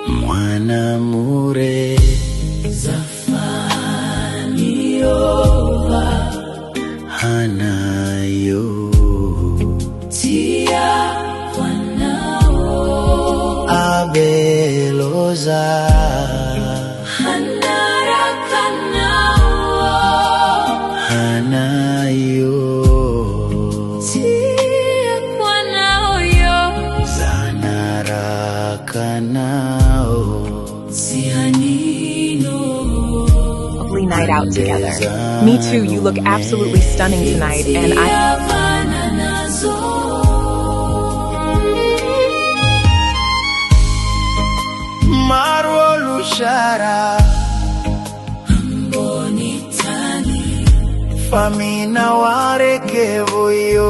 Mwanamure Zafani ova hanayo tia wanao abeloza hanayo tia wanao yo zanarakanao sihanino. Lovely night out together. Me too, you look absolutely stunning tonight, and Marolushara Bonitani famina warekevoyo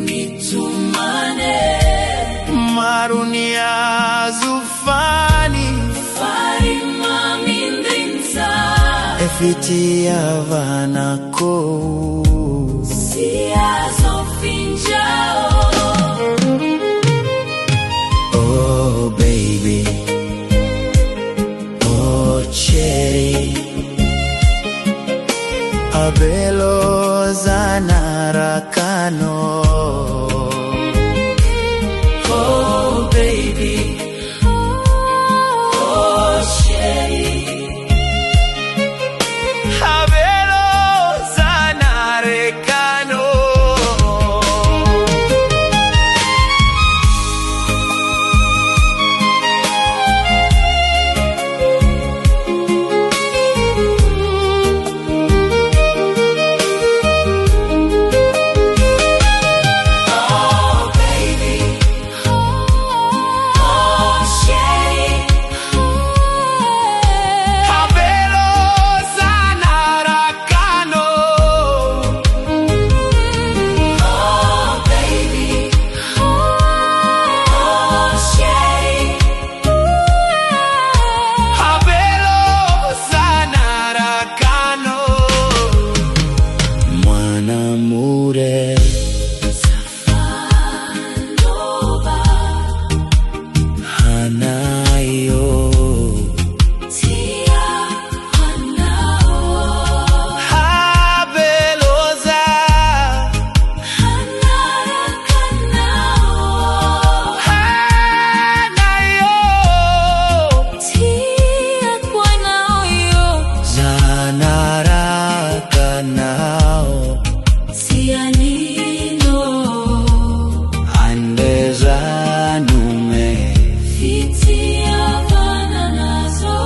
Nitumane Marunia zufani Farima mindrinsa efitia vanako Siazo finjao. Oh baby, oh cherry, abelo zanarakano. Oh baby, oh cherry, Abelo zanarekano. Mwanamure hanayo tia wanao abeloza hanarakanao hanayo tia wanao yo zanarakanao sihanino. andezanume Fitia vananazo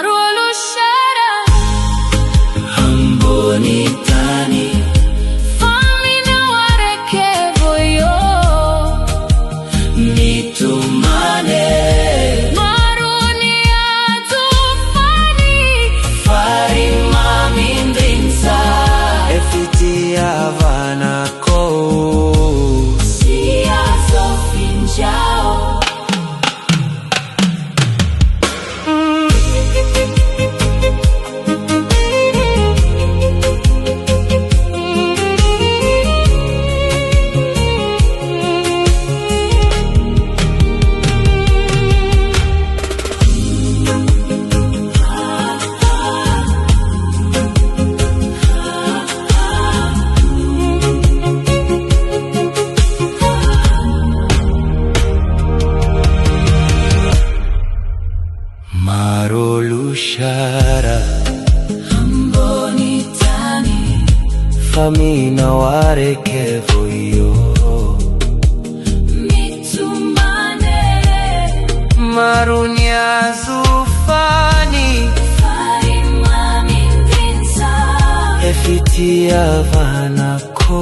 Marolushara Bonitani famina warekevoyo nitumane Marunia tufani farima mindrinsa efitia vanako siazo finjao. Marolushara Bonitani famina warekevoyo Nitumane Marunia zufani Farima mindrinsa efitia vanako